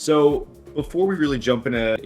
So before we really jump into,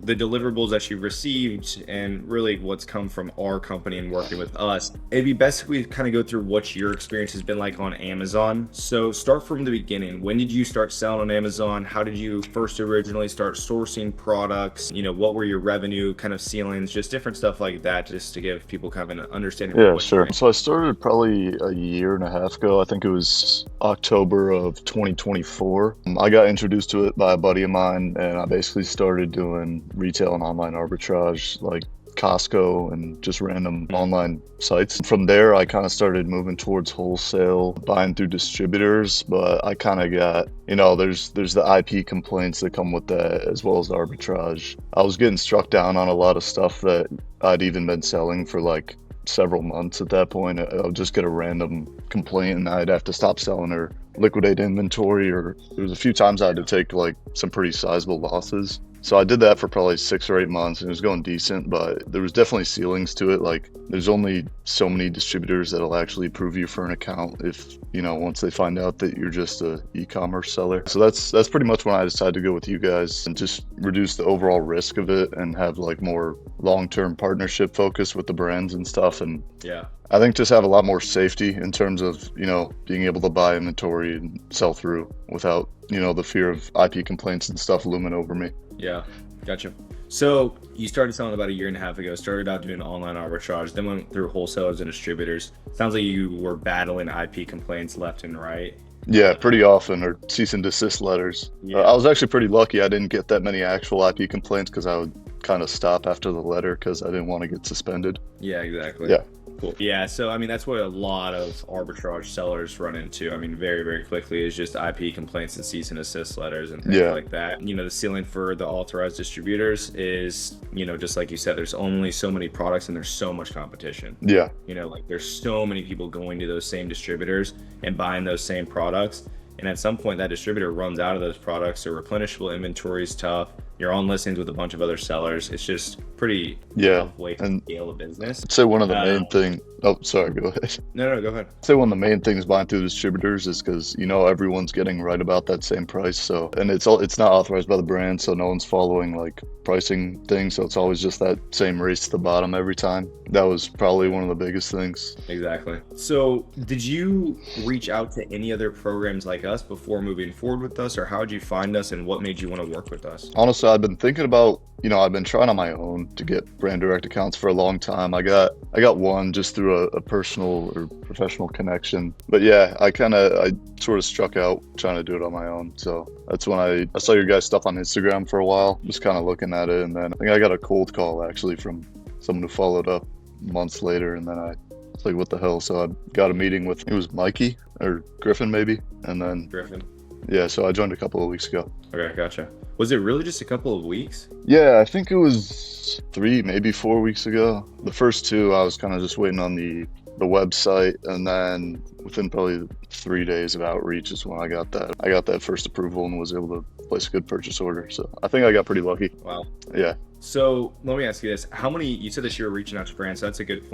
the deliverables that you've received and really what's come from our company and working with us, it'd be best if we kind of go through what your experience has been like on Amazon. So start from the beginning. When did you start selling on Amazon? How did you first originally start sourcing products? What were your revenue kind of ceilings? Just different stuff like that, just to give people kind of an understanding of Yeah, what you're sure. in. So I started probably a year and a half ago. I think it was October of 2024. I got introduced to it by a buddy of mine, and I basically started doing retail and online arbitrage, like Costco and just random online sites. From there, I kind of started moving towards wholesale, buying through distributors, but I kind of got, there's the IP complaints that come with that as well as arbitrage. I was getting struck down on a lot of stuff that I'd even been selling for like several months at that point. I would just get a random complaint and I'd have to stop selling or liquidate inventory, or there was a few times I had to take like some pretty sizable losses. So I did that for probably 6 or 8 months and it was going decent, but there was definitely ceilings to it. Like there's only so many distributors that'll actually approve you for an account if, once they find out that you're just a e-commerce seller. So that's pretty much when I decided to go with you guys and just reduce the overall risk of it and have like more long-term partnership focus with the brands and stuff. And Yeah. I think just have a lot more safety in terms of, being able to buy inventory and sell through without, the fear of IP complaints and stuff looming over me. Yeah, gotcha. So you started selling about a year and a half ago, started out doing online arbitrage, then went through wholesalers and distributors. Sounds like you were battling IP complaints left and right. Yeah, pretty often, or cease and desist letters. Yeah. I was actually pretty lucky. I didn't get that many actual IP complaints because I would kind of stop after the letter because I didn't want to get suspended. Yeah, exactly. Yeah. Cool. Yeah, so that's what a lot of arbitrage sellers run into. Very, very quickly is just IP complaints and cease and desist letters and things Yeah. like that. The ceiling for the authorized distributors is, just like you said, there's only so many products and there's so much competition. Yeah. Like there's so many people going to those same distributors and buying those same products. And at some point that distributor runs out of those products, or replenishable inventory is tough. You're on listings with a bunch of other sellers. It's just pretty tough way to scale a business. I'd say one of the main thing. Oh, sorry, go ahead. No, go ahead. I'd say one of the main things buying through distributors is because everyone's getting right about that same price. So, and it's not authorized by the brand, so no one's following like pricing things. So it's always just that same race to the bottom every time. That was probably one of the biggest things. Exactly. So did you reach out to any other programs like us before moving forward with us, or how did you find us and what made you want to work with us? Honestly, I've been thinking about, I've been trying on my own to get brand direct accounts for a long time. I got one just through a personal or professional connection. But yeah, I sort of struck out trying to do it on my own. So that's when I saw your guys' stuff on Instagram for a while, just kind of looking at it. And then I think I got a cold call actually from someone who followed up months later. And then I was like, what the hell? So I got a meeting with, it was Mikey or Griffin maybe. And then Griffin. Yeah, so I joined a couple of weeks ago. Okay, gotcha. Was it really just a couple of weeks? Yeah, I think it was 3, maybe 4 weeks ago. The first 2, I was kind of just waiting on the website, and then within probably 3 days of outreach is when I got that first approval and was able to place a good purchase order. So I think I got pretty lucky. Wow. Yeah. So let me ask you this: you said that you were reaching out to brands, so that's a good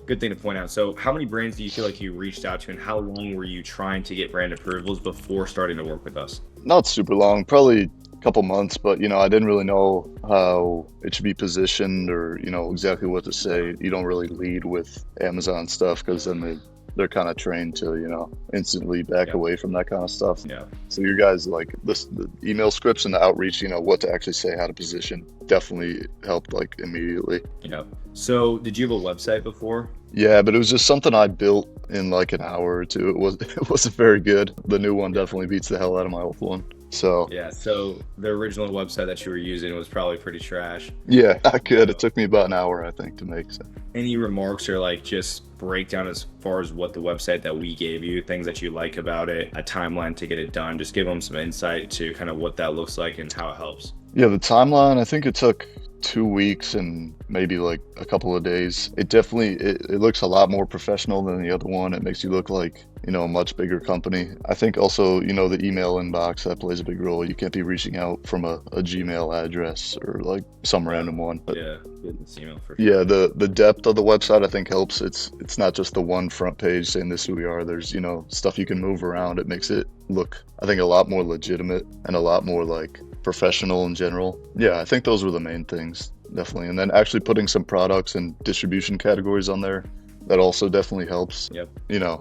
good thing to point out. So how many brands do you feel like you reached out to, and how long were you trying to get brand approvals before starting to work with us? Not super long, probably a couple months, but I didn't really know how it should be positioned or exactly what to say. You don't really lead with Amazon stuff because then they're kind of trained to instantly back away from that kind of stuff. Yeah. So your guys, like the email scripts and the outreach, what to actually say, how to position, definitely helped like immediately. Yeah. So did you have a website before? Yeah, but it was just something I built in like an hour or two. It wasn't very good. The new one definitely beats the hell out of my old one. So yeah, so the original website that you were using was probably pretty trash. Yeah, not good. It took me about an hour, I think, to make. So. Any remarks or like just breakdown as far as what the website that we gave you, things that you like about it, a timeline to get it done, just give them some insight to kind of what that looks like and how it helps. Yeah, the timeline, I think it took 2 weeks and maybe like a couple of days. It definitely it looks a lot more professional than the other one. It makes you look like a much bigger company. I think also, the email inbox, that plays a big role. You can't be reaching out from a Gmail address or like some random one. But Yeah, business email for yeah, sure. the depth of the website I think helps. It's not just the one front page saying this is who we are. There's, stuff you can move around. It makes it look, I think, a lot more legitimate and a lot more like professional in general. Yeah, I think those were the main things, definitely. And then actually putting some products and distribution categories on there, that also definitely helps, Yep.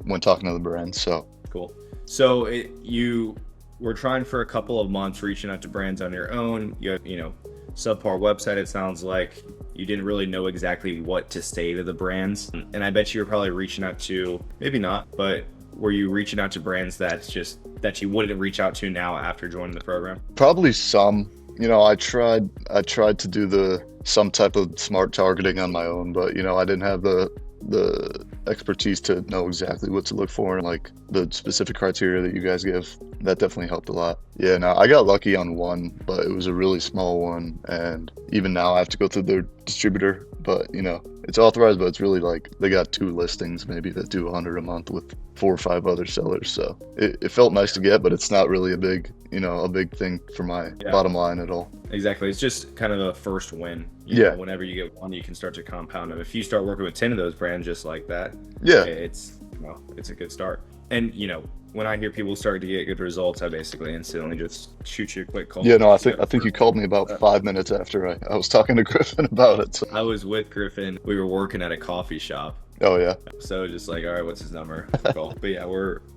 when talking to the brands. So Cool. So you were trying for a couple of months, reaching out to brands on your own. You had, subpar website. It sounds like you didn't really know exactly what to say to the brands, and I bet you were probably reaching out to, maybe not, but were you reaching out to brands that you wouldn't reach out to now after joining the program? probably some, I tried to do some type of smart targeting on my own, but I didn't have the expertise to know exactly what to look for and like the specific criteria that you guys give. That definitely helped a lot. Yeah, no, I got lucky on one, but it was a really small one, and even now I have to go through their distributor. But it's authorized, but it's really like they got 2 listings maybe that do 100 a month with 4 or 5 other sellers. So it felt nice to get, but it's not really a big thing for my Yeah. bottom line at all. Exactly. It's just kind of a first win. Yeah. Whenever you get one, you can start to compound them. If you start working with 10 of those brands just like that, Yeah. it's a good start. And when I hear people starting to get good results, I basically instantly just shoot you a quick call. Yeah, no, I think you called me about 5 minutes after I was talking to Griffin about it. So. I was with Griffin. We were working at a coffee shop. Oh yeah. So just like, all right, what's his number? Call. But yeah,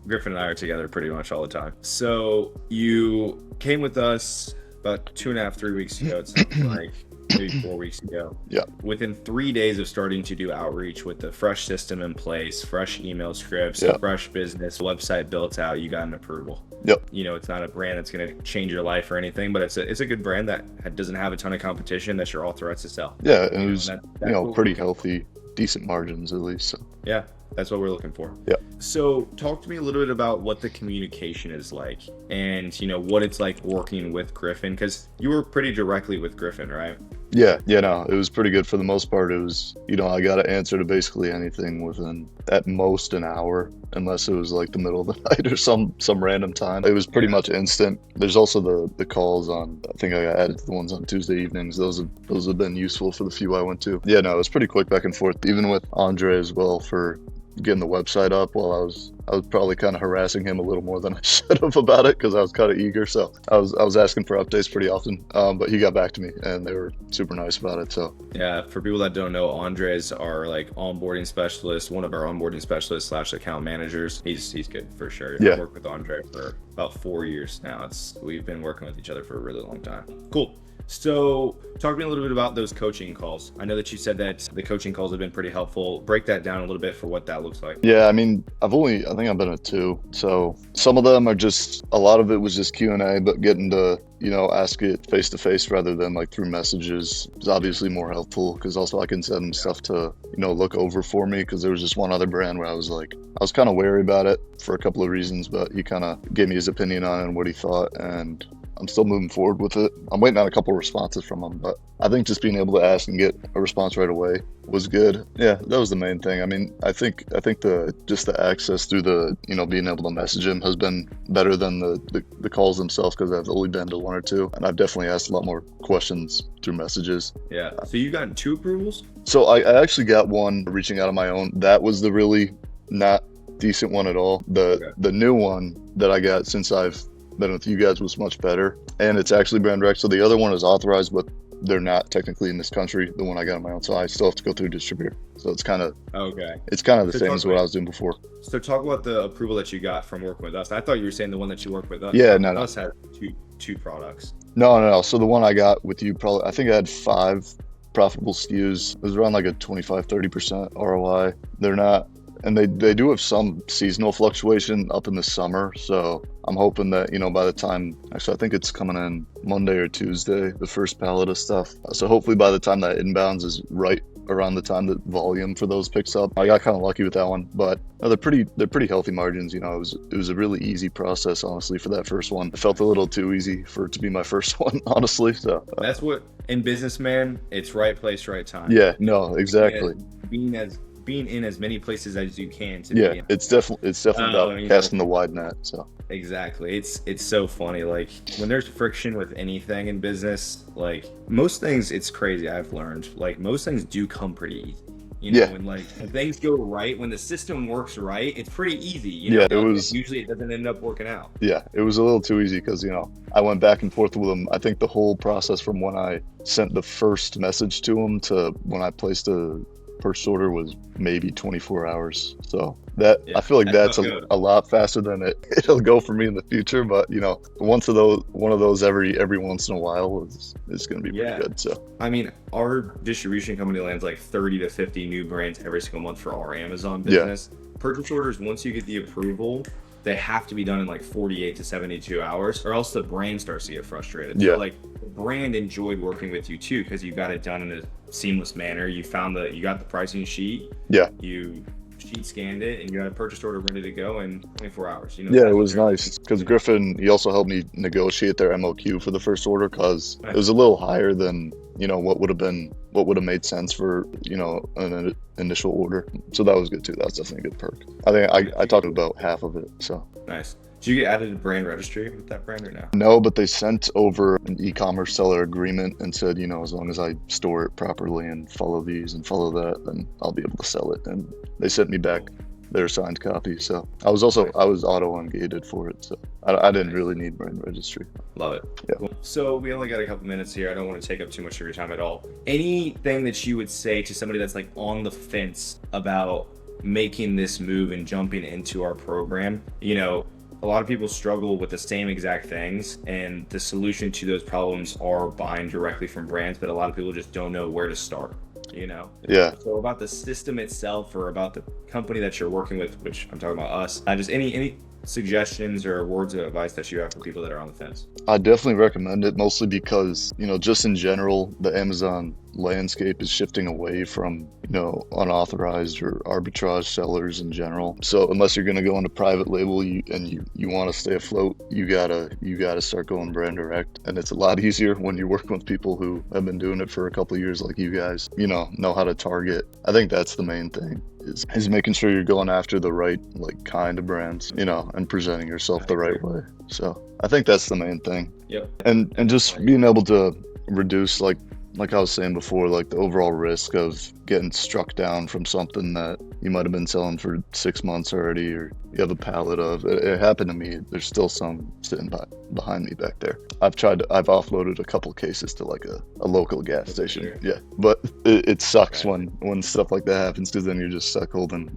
Griffin and I are together pretty much all the time. So you came with us about 2.5, 3 weeks ago. It sounds like maybe 4 weeks ago. Yeah. Within 3 days of starting to do outreach with the fresh system in place, fresh email scripts, Yeah. fresh business website built out, you got an approval. Yep. It's not a brand that's going to change your life or anything, but it's a good brand that doesn't have a ton of competition that you're authorized to sell. Yeah, and it was That's what pretty we're- healthy, decent margins at least. So. Yeah, that's what we're looking for. Yeah. So talk to me a little bit about what the communication is like and, what it's like working with Griffin, because you were pretty directly with Griffin, right? Yeah, no, it was pretty good for the most part. It was, I got to answer to basically anything within at most an hour, unless it was like the middle of the night or some random time. It was pretty much instant. There's also the calls on, I think I got added to the ones on Tuesday evenings. Those have been useful for the few I went to. Yeah, no, it was pretty quick back and forth, even with Andre as well for getting the website up while I was probably kind of harassing him a little more than I should have about it because I was kind of eager. So I was asking for updates pretty often, but he got back to me and they were super nice about it. So Yeah, for people that don't know, Andres our like onboarding specialist, one of our onboarding specialists / account managers. He's good for sure. Yeah. I've worked with Andre for about 4 years now. We've been working with each other for a really long time. Cool. So talk to me a little bit about those coaching calls. I know that you said that the coaching calls have been pretty helpful. Break that down a little bit for what that looks like. yeah, I mean, I think I've been at 2. So some of them are just, a lot of it was just Q&A, but getting to, ask it face to face rather than like through messages is obviously more helpful because also I can send them stuff to, look over for me because there was just one other brand where I was kind of wary about it for a couple of reasons, but he kind of gave me his opinion on it and what he thought, and I'm still moving forward with it. I'm waiting on a couple of responses from him, but I think just being able to ask and get a response right away was good. Yeah, that was the main thing. I mean, I think the access through the, being able to message him has been better than the calls themselves because I've only been to 1 or 2, and I've definitely asked a lot more questions through messages. Yeah. So you've gotten 2 approvals? So I actually got one reaching out on my own. That was the really not decent one at all. The new one that I got since I've been with you guys was much better, and it's actually brand direct. So the other one is authorized, but they're not technically in this country. The one I got on my own, so I still have to go through a distributor. So it's kind of the same as what I was doing before. So talk about the approval that you got from working with us. I thought you were saying the one that you worked with us. Yeah, no. Us had two products. No. So the one I got with you, I think I had 5 profitable SKUs. It was around like a 25-30% ROI. They're not, and they do have some seasonal fluctuation up in the summer. So I'm hoping that, by the time, actually I think it's coming in Monday or Tuesday, the first pallet of stuff. So hopefully by the time that inbounds is right around the time that volume for those picks up. I got kind of lucky with that one, but no, they're pretty healthy margins. It was a really easy process, honestly, for that first one. It felt a little too easy for it to be my first one, honestly. So that's what in business, man, it's right place, right time. Yeah, no, exactly. Being being in as many places as you can to Yeah, be in. it's definitely about You know, casting the wide net. So exactly. It's so funny. Like when there's friction with anything in business, like most things, it's crazy. I've learned like most things do come pretty easy. You know, yeah, when like when things go right, when the system works right, it's pretty easy. You yeah, know, it but was. usually it doesn't end up working out. Yeah, it was a little too easy because, I went back and forth with him. I think the whole process from when I sent the first message to him to when I placed a purchase order was maybe 24 hours. So that I Yeah, feel like that's that's not good. a lot faster than it'll go for me in the future. But one of those every once in a while is going to be pretty Yeah. good. So I mean, our distribution company lands like 30 to 50 new brands every single month for our Amazon yeah, business. Purchase orders, once you get the approval, they have to be done in like 48 to 72 hours, or else the brand starts to get frustrated. So, yeah, like, the brand enjoyed working with you too because you got it done in a seamless manner. You got the pricing sheet, yeah. you sheet scanned it, and you had a purchase order ready to go in 24 hours. You know, Yeah, it that's what was they're looking nice because for, you know? Griffin, he also helped me negotiate their MOQ for the first order because it Nice. was a little higher than, what would have made sense for, an initial order. So that was good too. That was definitely a good perk. I think I talked about half of it. So Nice. Did you get added to brand registry with that brand or no? no, but they sent over an e-commerce seller agreement and said, as long as I store it properly and follow these and follow that, then I'll be able to sell it. And they sent me back their signed copy. So I was auto ungated for it. So I didn't really need brand registry. Love it. Yeah. Cool. So we only got a couple minutes here. I don't want to take up too much of your time at all. Anything that you would say to somebody that's like on the fence about making this move and jumping into our program? You know, a lot of people struggle with the same exact things, and the solution to those problems are buying directly from brands, but a lot of people just don't know where to start. You know, Yeah. so about the system itself or about the company that you're working with, which I'm talking about us, just any suggestions or words of advice that you have for people that are on the fence? I definitely recommend it, mostly because, just in general, the Amazon landscape is shifting away from, unauthorized or arbitrage sellers in general. So unless you're going to go into private label you want to stay afloat, you gotta start going brand direct. And it's a lot easier when you're working with people who have been doing it for a couple of years like you guys, know how to target. I think that's the main thing. Is making sure you're going after the right like kind of brands, and presenting yourself the right way. So I think that's the main thing. Yep. And just being able to reduce like I was saying before, like the overall risk of getting struck down from something that you might have been selling for 6 months already, or you have a pallet of. It happened to me. There's still some sitting behind me back there. I've offloaded a couple cases to like a local gas station. Sure. Yeah, but it sucks when stuff like that happens because then you're just stuck holding.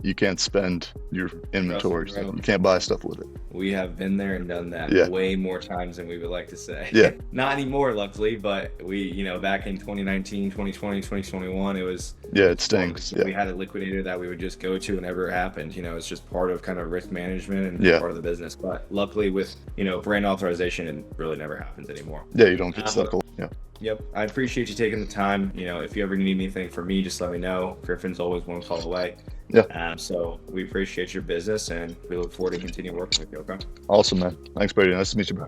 You can't spend your inventory. Trust me, bro. You can't buy stuff with it. We have been there and done that Yeah. way more times than we would like to say. Yeah. Not anymore, luckily, but we, back in 2019, 2020, 2021, it was. Yeah, it stinks. We Yeah, had a liquidator that we would just go to whenever it happened. It's just part of kind of risk management and Yeah. part of the business. But luckily with, brand authorization, it really never happens anymore. yeah, you don't get stuck. Yeah. Yep. I appreciate you taking the time. If you ever need anything from me, just let me know. Griffin's always one call away. Yeah. So we appreciate your business and we look forward to continuing working with you. Okay. Awesome, man. Thanks, Brady. Nice to meet you, bro.